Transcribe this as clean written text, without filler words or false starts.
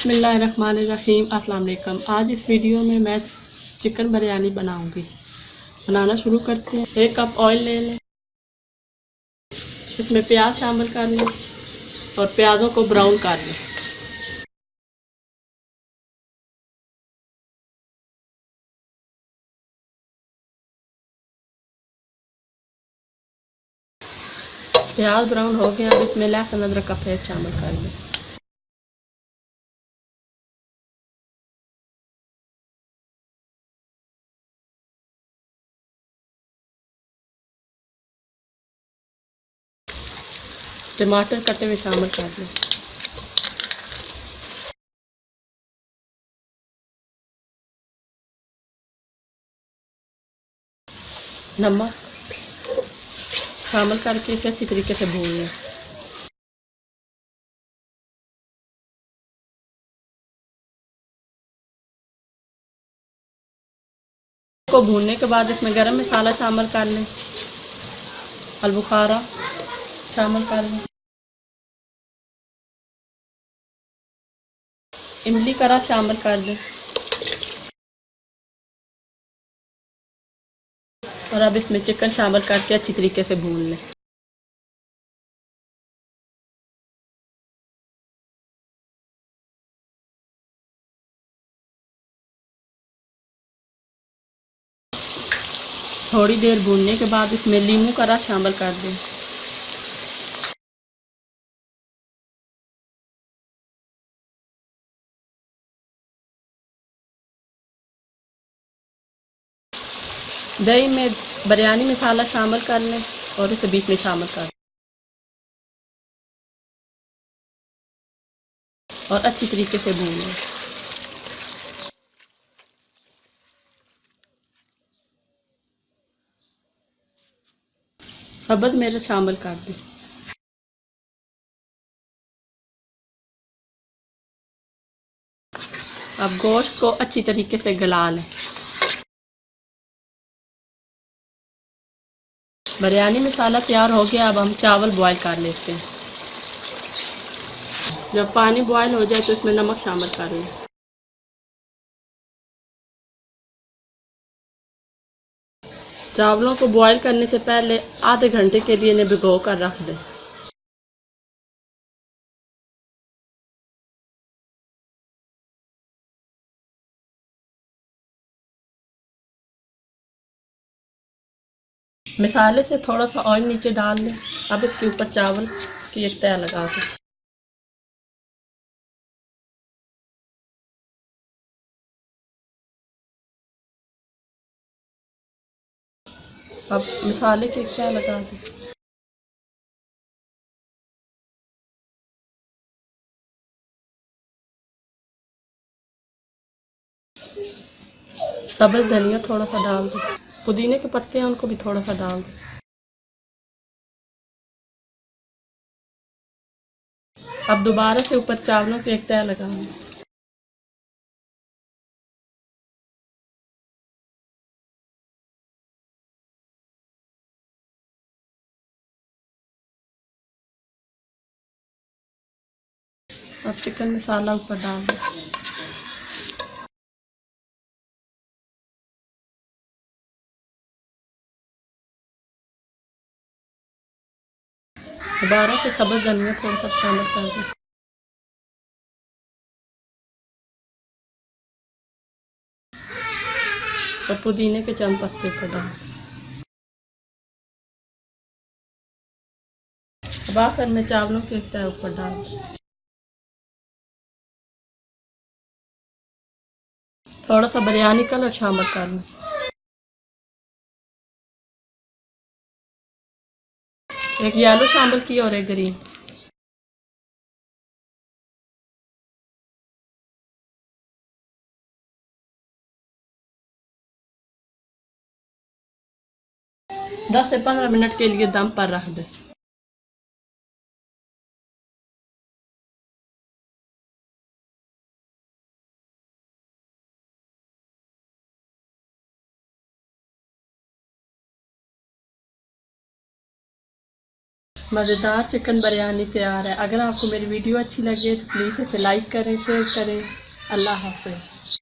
बिस्मिल्लाहिर्रहमानिर्रहीम। अस्सलाम वालेकुम। आज इस वीडियो में मैं चिकन बिरयानी बनाऊंगी। बनाना शुरू करते हैं। 1 कप ऑयल ले लें, इसमें प्याज शामिल कर लें और प्याज़ों को ब्राउन कर लें। प्याज ब्राउन हो गया, अब इसमें लहसुन अदरक का पेस्ट शामिल कर लें। टमाटर कटे हुए शामिल कर लें। नमक शामिल करके इसे अच्छी तरीके से भून लें। को भूनने के बाद इसमें गरम मसाला शामिल कर लें, अलबुखारा शामिल कर लें, इमली का रस शामिल कर दें और अब इसमें चिकन शामिल करके अच्छी तरीके से भून लें। थोड़ी देर भूनने के बाद इसमें नींबू का रस शामिल कर दें। दही में बिरयानी मसाला शामिल कर लें और इसे बीच में शामिल कर दें और अच्छी तरीके से भून लें। सब्ज़ मिर्च शामिल कर दें। अब गोश्त को अच्छी तरीके से गला लें। बिरयानी मसाला तैयार हो गया, अब हम चावल बॉईल कर लेते हैं। जब पानी बॉईल हो जाए तो इसमें नमक शामिल कर लें। चावलों को बॉईल करने से पहले आधे घंटे के लिए इन्हें भिगो कर रख दें। मसाले से थोड़ा सा ऑयल नीचे डाल लें। अब इसके ऊपर चावल की एक तह लगा दें। अब मसाले की एक तह लगा दें। सब्ज़ धनिया थोड़ा सा डाल दें। पुदीने के पत्ते हैं उनको भी थोड़ा सा डाल दें। अब दोबारा से ऊपर चावलों की एक तह लगाएं। 'अब चिकन मसाला ऊपर डाल दें। दोबारा से सब्ज़ धनिया थोड़ा सा शामिल कर दें। और पुदीने के चंद पत्ते ऊपर डाल दें। अब आखिर में चावलों के एक तह ऊपर डाल दें। थोड़ा सा बिरयानी कलर शामिल कर लें। एक येलो शामिल किया और एक ग्रीन। दस से 15 मिनट के लिए दम पर रख दें। मज़ेदार चिकन बिरयानी तैयार है। अगर आपको मेरी वीडियो अच्छी लगे तो प्लीज़ इसे लाइक करें, शेयर करें। अल्लाह हाफ़िज़।